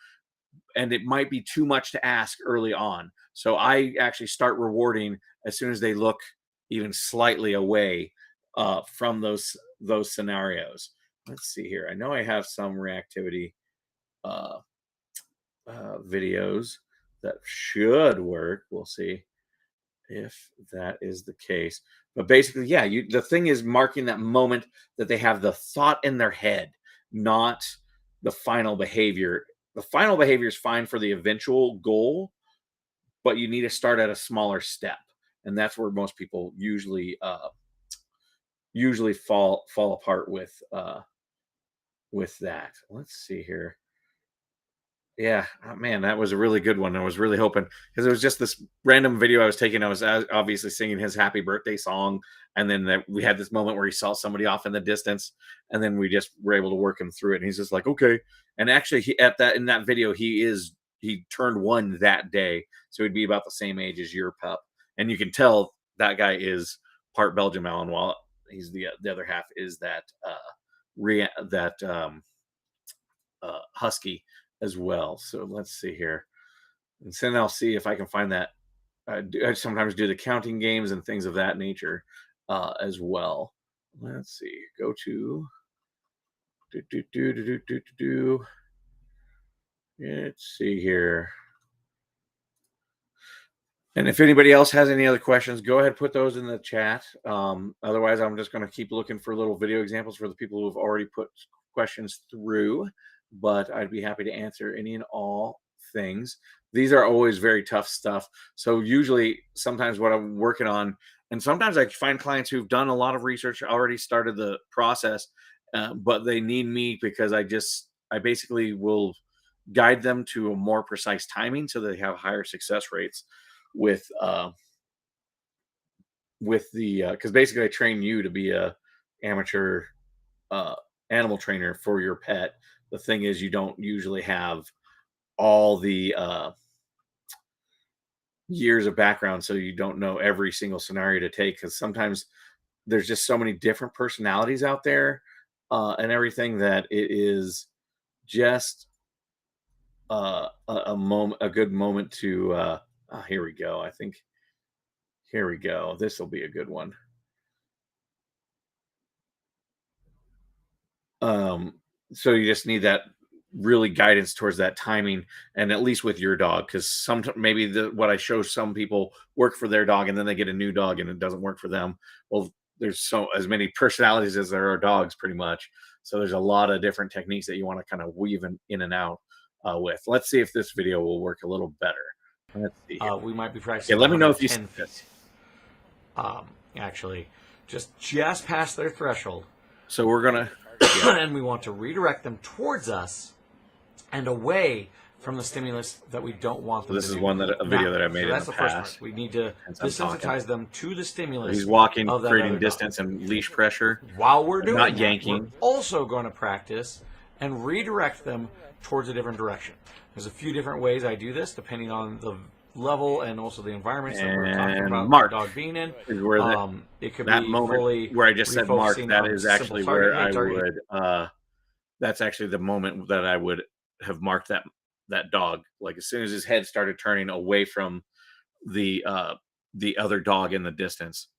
and it might be too much to ask early on. So I actually start rewarding as soon as they look even slightly away from those scenarios. Let's see here. I know I have some reactivity videos that should work. We'll see if that is the case. But basically, yeah, the thing is marking that moment that they have the thought in their head, not the final behavior. The final behavior is fine for the eventual goal, but you need to start at a smaller step, and that's where most people usually fall apart with that. Let's see here. Yeah, man, that was a really good one. I was really hoping, because it was just this random video I was taking. I was obviously singing his happy birthday song, and then we had this moment where he saw somebody off in the distance, and then we just were able to work him through it. And he's just like, okay. And actually, in that video, he turned 1 that day, so he'd be about the same age as your pup, and you can tell that guy is part Belgian Malinois. He's the other half is that husky as well. So let's see here. And then I'll see if I can find that. I sometimes do the counting games and things of that nature as well. Let's see. Go to Let's see here. And if anybody else has any other questions, go ahead, put those in the chat. Otherwise, I'm just going to keep looking for little video examples for the people who have already put questions through. But I'd be happy to answer any and all things. These are always very tough stuff. So usually, sometimes what I'm working on, and sometimes I find clients who've done a lot of research, already started the process, but they need me because I basically will guide them to a more precise timing so they have higher success rates with the because basically I train you to be a amateur animal trainer for your pet. The thing is, you don't usually have all the years of background, so you don't know every single scenario to take, because sometimes there's just so many different personalities out there and everything, that it is just a good moment to here we go. I think here we go. This will be a good one. So you just need that really guidance towards that timing, and at least with your dog, because sometimes maybe what I show some people work for their dog, and then they get a new dog and it doesn't work for them. Well, there's as many personalities as there are dogs, pretty much. So there's a lot of different techniques that you want to kind of weave in and out with. Let's see if this video will work a little better. Let's see. We might be practicing. Yeah, let me know if you 10 feet. Actually, just past their threshold. So we're gonna, and we want to redirect them towards us and away from the stimulus that we don't want them this to is do. one that a video that I made So in that's the the first past. part. We need to desensitize them to the stimulus. He's walking, of that creating other distance dog. and leash pressure. While we're doing not that, yanking. we're also going to practice and redirect them towards a different direction. There's a few different ways I do this, depending on the level and also the environments that we're talking about mark the dog being in. Is where it could that be moment fully where I just said mark, refocusing that on is simple actually target. where I target. would that's actually the moment that I would have marked that dog. Like, as soon as his head started turning away from the other dog in the distance.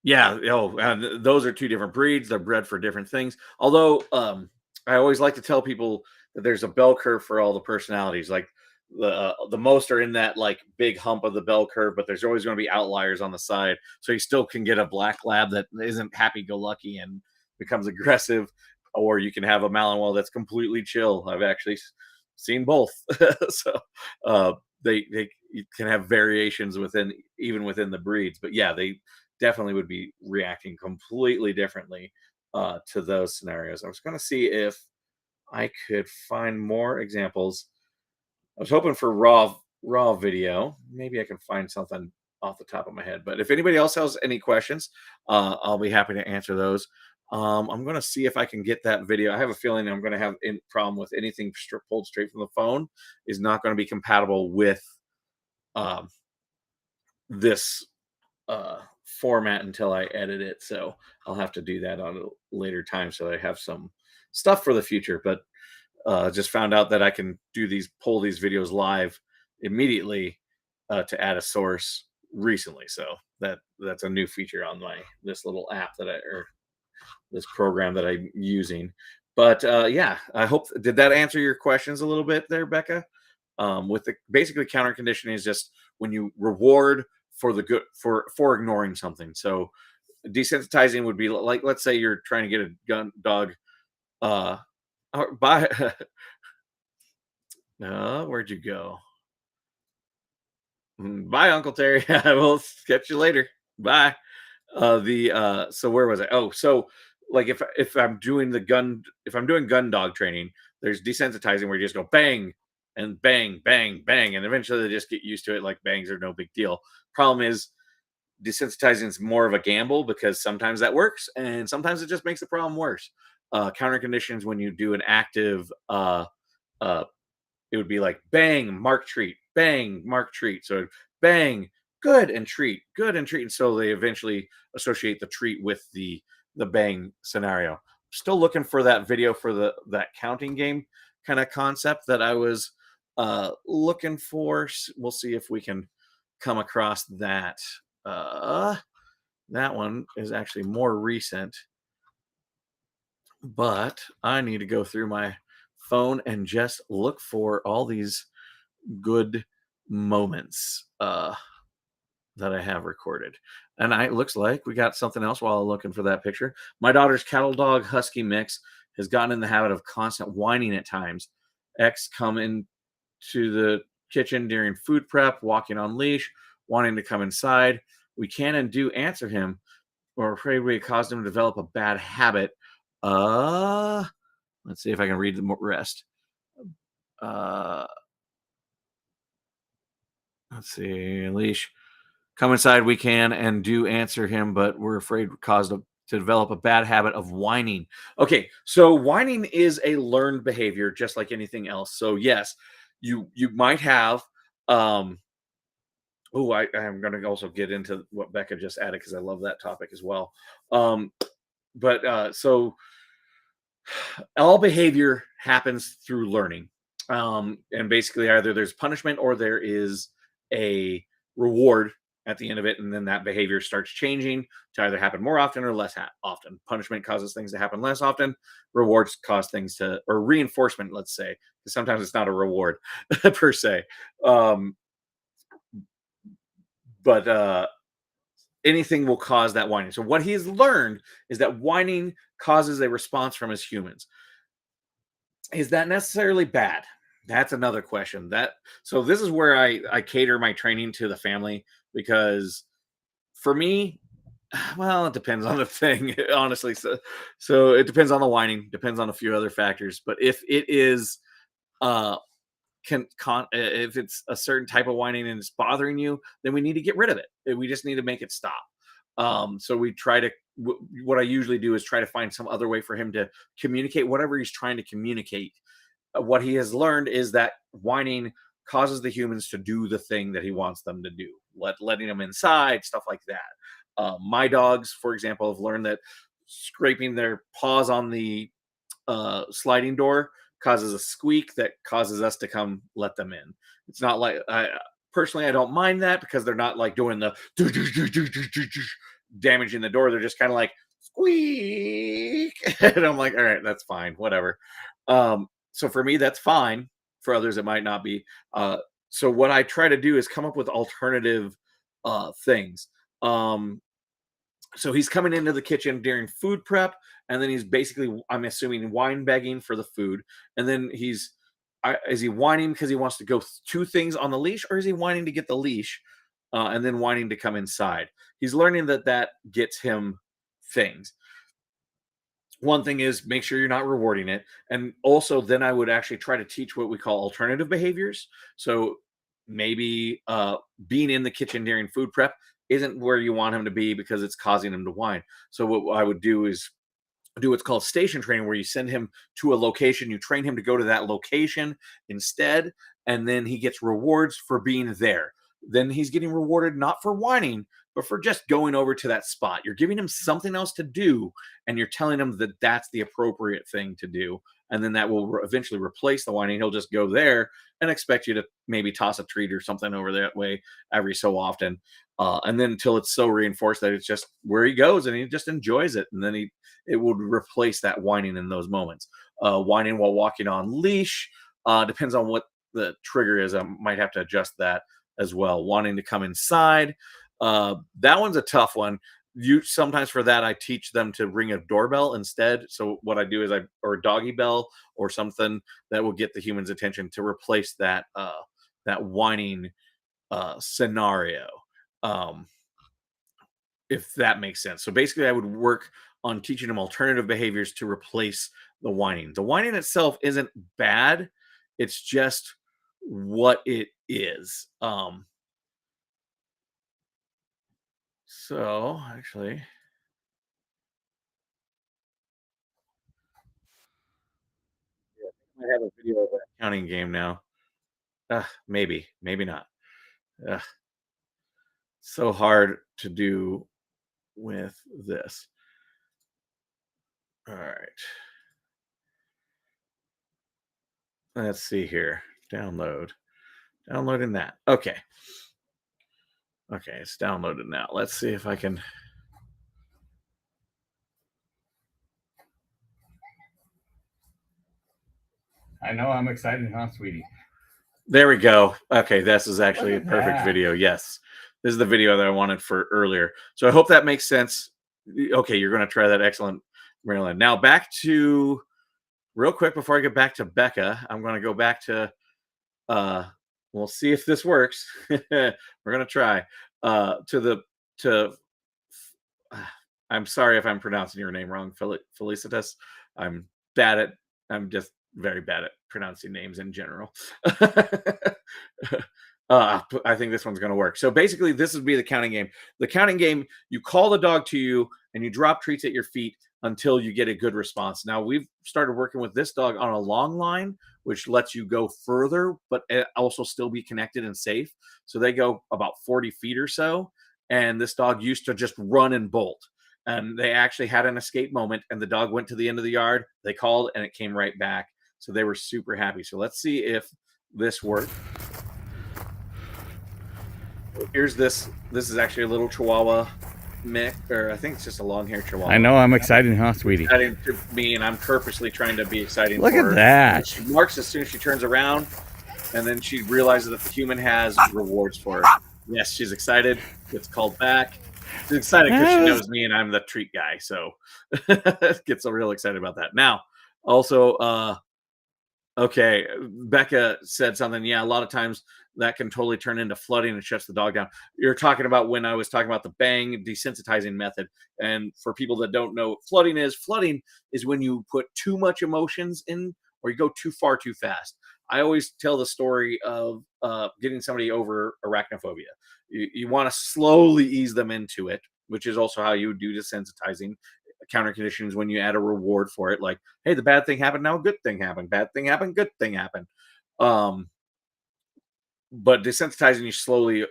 Yeah, oh, and those are two different breeds. They're bred for different things. Although, I always like to tell people that there's a bell curve for all the personalities. Like the most are in that like big hump of the bell curve, but there's always going to be outliers on the side. So you still can get a black lab that isn't happy-go-lucky and becomes aggressive, or you can have a Malinois that's completely chill. I've actually seen both. So uh, they you can have variations within even within the breeds, but yeah, they definitely would be reacting completely differently to those scenarios. I was going to see if I could find more examples. I was hoping for raw video. Maybe I can find something off the top of my head. But if anybody else has any questions, I'll be happy to answer those. I'm going to see if I can get that video. I have a feeling I'm going to have a problem with anything pulled straight from the phone is not going to be compatible with um, this format until I edit it. So I'll have to do that on a later time so I have some stuff for the future. But just found out that I can pull these videos live immediately to add a source recently. So that's a new feature on this little app or this program that I'm using. But yeah, I hope did that answer your questions a little bit there, Becca? With the basically counter conditioning is just when you reward for the good for ignoring something. So desensitizing would be like, let's say you're trying to get a gun dog by where'd you go? Bye, Uncle Terry. I will catch you later. Bye. The so where was I? Oh, so like if I'm doing gun dog training, there's desensitizing where you just go bang and bang, bang, bang, and eventually they just get used to it. Like bangs are no big deal. Problem is desensitizing is more of a gamble because sometimes that works and sometimes it just makes the problem worse. Counter conditions when you do an active uh it would be like bang, mark treat, bang, mark treat. So bang, good and treat, good and treat. And so they eventually associate the treat with the bang scenario. Still looking for that video for that counting game kind of concept that I was looking for. We'll see if we can come across that. That one is actually more recent, but I need to go through my phone and just look for all these good moments that I have recorded. And it looks like we got something else while looking for that picture. My daughter's cattle dog husky mix has gotten in the habit of constant whining at times. X come into the kitchen during food prep, walking on leash, wanting to come inside. We can and do answer him. We're afraid we caused him to develop a bad habit. Let's see if I can read the rest. Let's see. Leash. Come inside, we can and do answer him, but we're afraid to develop a bad habit of whining. Okay, so whining is a learned behavior, just like anything else. So yes, you might have. I'm going to also get into what Becca just added because I love that topic as well. So all behavior happens through learning, and basically either there's punishment or there is a reward at the end of it, and then that behavior starts changing to either happen more often or less often. Punishment causes things to happen less often. Rewards cause things to, or reinforcement, let's say, because sometimes it's not a reward per se. But anything will cause that whining. So what he's learned is that whining causes a response from his humans. Is that necessarily bad? That's another question. So this is where I cater my training to the family, because for me, well, it depends on the thing, honestly. So it depends on the whining, depends on a few other factors. But if it is if it's a certain type of whining and it's bothering you, then we need to get rid of it. We just need to make it stop. So we try to what I usually do is try to find some other way for him to communicate whatever he's trying to communicate. What he has learned is that whining causes the humans to do the thing that he wants them to do, letting them inside, stuff like that. My dogs, for example, have learned that scraping their paws on the sliding door causes a squeak that causes us to come let them in. It's not like personally, I don't mind that because they're not like doing the damaging the door. They're just kind of like squeak, and I'm like, all right, that's fine, whatever. So for me, that's fine. For others, it might not be. So what I try to do is come up with alternative things. Um, so he's coming into the kitchen during food prep, and then he's basically, I'm assuming, wine begging for the food, and then is he whining because he wants to go to things on the leash, or is he whining to get the leash, and then whining to come inside? He's learning that gets him things. One thing is make sure you're not rewarding it, and also then I would actually try to teach what we call alternative behaviors. So maybe being in the kitchen during food prep isn't where you want him to be because it's causing him to whine. So what I would do is do what's called station training, where you send him to a location, you train him to go to that location instead, and then he gets rewards for being there. Then he's getting rewarded not for whining, but for just going over to that spot. You're giving him something else to do, and you're telling him that that's the appropriate thing to do. And then that will eventually replace the whining. He'll just go there and expect you to maybe toss a treat or something over that way every so often. And then until it's so reinforced that it's just where he goes and he just enjoys it. And then it would replace that whining in those moments. Whining while walking on leash depends on what the trigger is. I might have to adjust that as well. Wanting to come inside. That one's a tough one. Sometimes for that I teach them to ring a doorbell instead. So what I do is or a doggy bell or something that will get the human's attention to replace that whining scenario. If that makes sense. So basically I would work on teaching them alternative behaviors to replace the whining. The whining itself isn't bad. It's just what it is. So actually, I have a video of that counting game now. Maybe not. So hard to do with this. All right. Let's see here. Downloading that. Okay. It's downloaded now. Let's see if I can. I know I'm excited, huh, sweetie? There we go. Okay, this is actually a perfect video. Yes, this is the video that I wanted for earlier. So I hope that makes sense. Okay, you're going to try that. Excellent, Marilyn. Now back to, real quick before I get back to Becca, I'm going to go back to, we'll see if this works. We're going to try I'm sorry if I'm pronouncing your name wrong, Felicitas. I'm just very bad at pronouncing names in general. I think this one's going to work. So basically, this would be the counting game. The counting game, you call the dog to you and you drop treats at your feet until you get a good response. Now, we've started working with this dog on a long line, which lets you go further, but also still be connected and safe. So they go about 40 feet or so. And this dog used to just run and bolt. And they actually had an escape moment, and the dog went to the end of the yard. They called, and it came right back. So they were super happy. So let's see if this worked. Here's this. This is actually a little Chihuahua mix, or I think it's just a long-haired Chihuahua. I know I'm excited, huh, sweetie? Exciting to me, and I'm purposely trying to be exciting. Look for at her. that. She marks as soon as she turns around, and then she realizes that the human has rewards for her. Yes, she's excited. Gets called back. She's excited because she knows me and I'm the treat guy. So gets real excited about that. Now, also, okay, Becca said something. Yeah, a lot of times that can totally turn into flooding and shuts the dog down. You're talking about when I was talking about the bang desensitizing method. And for people that don't know what flooding is when you put too much emotions in or you go too far too fast. I always tell the story of getting somebody over arachnophobia. You want to slowly ease them into it, which is also how you do desensitizing. Counter conditions when you add a reward for it, like, hey, the bad thing happened, now a good thing happened. Bad thing happened, good thing happened. But desensitizing, you slowly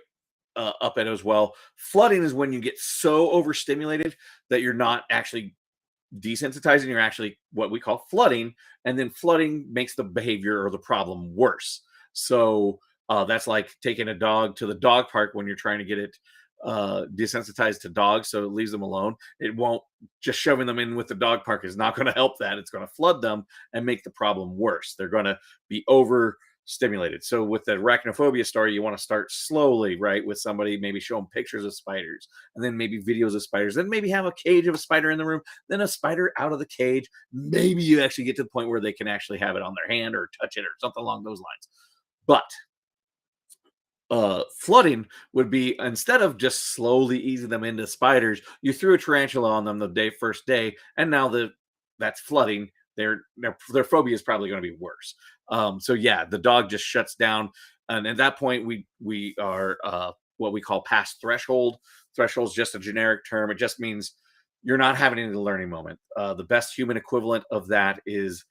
up it as well. Flooding is when you get so overstimulated that you're not actually desensitizing, you're actually what we call flooding, and then flooding makes the behavior or the problem worse. So that's like taking a dog to the dog park when you're trying to get it desensitized to dogs, so it leaves them alone. It won't, just shoving them in with the dog park is not going to help that. It's going to flood them and make the problem worse. They're going to be overstimulated. So with the arachnophobia story, you want to start slowly, right? With somebody, maybe show them pictures of spiders, and then maybe videos of spiders, then maybe have a cage of a spider in the room, then a spider out of the cage. Maybe you actually get to the point where they can actually have it on their hand or touch it or something along those lines. But flooding would be, instead of just slowly easing them into spiders, you threw a tarantula on them the first day, and now that's flooding. Their phobia is probably going to be worse. So yeah, the dog just shuts down, and at that point we are what we call past threshold. Threshold is just a generic term. It just means you're not having any learning moment. The best human equivalent of that is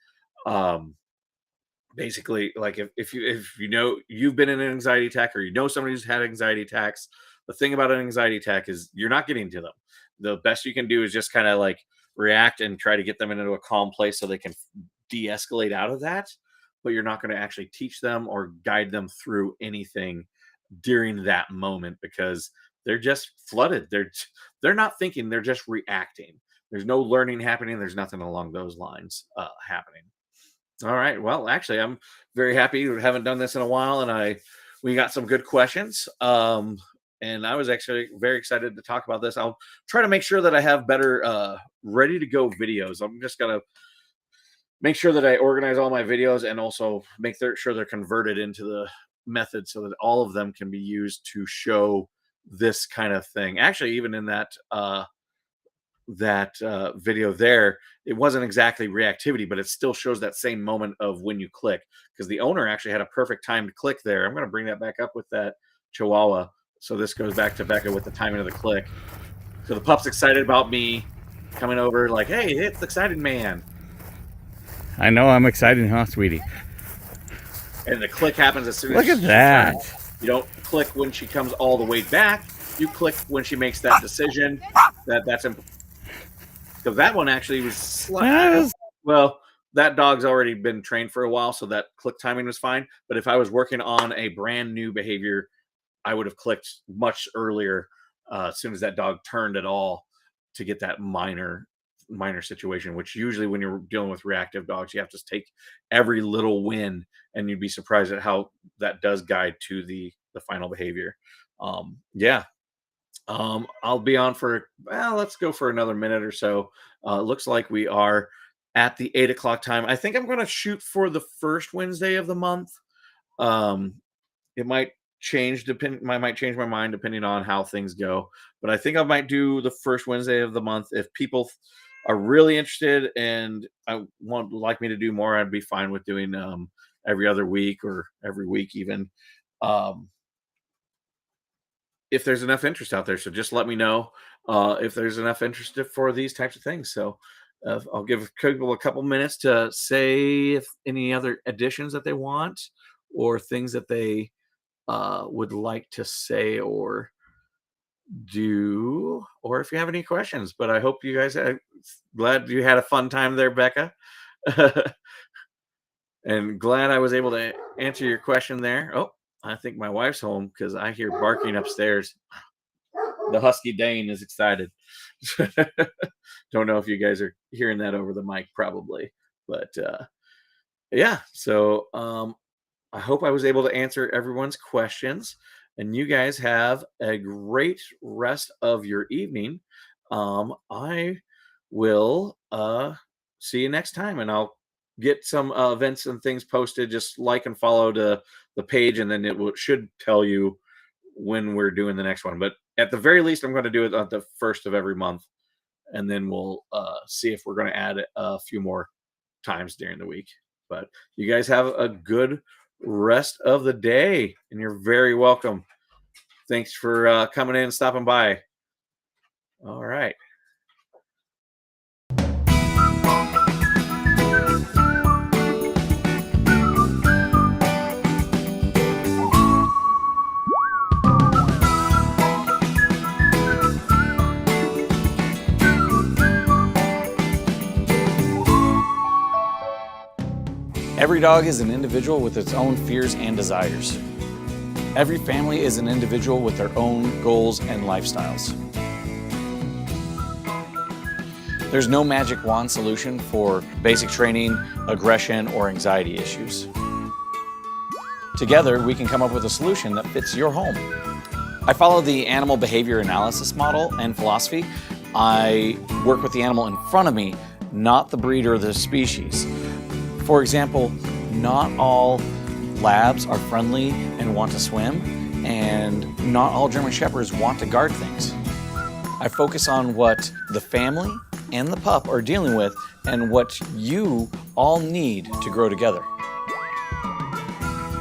basically, like, if you know you've been in an anxiety attack, or you know somebody who's had anxiety attacks, the thing about an anxiety attack is you're not getting to them. The best you can do is just kind of like react and try to get them into a calm place so they can de-escalate out of that, but you're not going to actually teach them or guide them through anything during that moment, because they're just flooded. They're not thinking, they're just reacting. There's no learning happening. There's nothing along those lines happening. All right. Well, actually, I'm very happy. We haven't done this in a while, and we got some good questions. And I was actually very excited to talk about this. I'll try to make sure that I have better ready to go videos. I'm just gonna make sure that I organize all my videos, and also make sure they're converted into the method so that all of them can be used to show this kind of thing. Actually, even in that video there, it wasn't exactly reactivity, but it still shows that same moment of when you click, because the owner actually had a perfect time to click there. I'm going to bring that back up with that Chihuahua. So this goes back to Becca with the timing of the click. So the pup's excited about me coming over, like, hey, it's the excited man. I know I'm excited, huh, sweetie? And the click happens as soon as Look at that. You don't click when she comes all the way back. You click when she makes that decision. That's important. Because that one actually was well, that dog's already been trained for a while, so that click timing was fine. But if I was working on a brand new behavior, I would have clicked much earlier, as soon as that dog turned at all, to get that minor situation, which usually when you're dealing with reactive dogs, you have to take every little win, and you'd be surprised at how that does guide to the final behavior. Yeah. I'll be on for, let's go for another minute or so. Looks like we are at the 8 o'clock time. I think I'm going to shoot for the first Wednesday of the month. It might change, I might change my mind depending on how things go, but I think I might do the first Wednesday of the month. If people are really interested and like me to do more, I'd be fine with doing every other week or every week even. If there's enough interest out there. So just let me know if there's enough interest for these types of things. So I'll give people a couple minutes to say if any other additions that they want, or things that they would like to say or do, or if you have any questions. But I hope you guys glad you had a fun time there, Becca. And glad I was able to answer your question there. Oh, I think my wife's home because I hear barking upstairs. The Husky Dane is excited. Don't know if you guys are hearing that over the mic, probably. But yeah, so I hope I was able to answer everyone's questions. And you guys have a great rest of your evening. I will see you next time, and I'll get some events and things posted. Just like and follow the page, and then it should tell you when we're doing the next one. But at the very least, I'm going to do it on the first of every month, and then we'll see if we're going to add a few more times during the week. But you guys have a good rest of the day, and you're very welcome. Thanks for coming in and stopping by. All right. Every dog is an individual with its own fears and desires. Every family is an individual with their own goals and lifestyles. There's no magic wand solution for basic training, aggression, or anxiety issues. Together, we can come up with a solution that fits your home. I follow the animal behavior analysis model and philosophy. I work with the animal in front of me, not the breed or the species. For example, not all labs are friendly and want to swim, and not all German Shepherds want to guard things. I focus on what the family and the pup are dealing with and what you all need to grow together.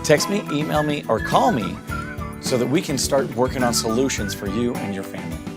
Text me, email me, or call me so that we can start working on solutions for you and your family.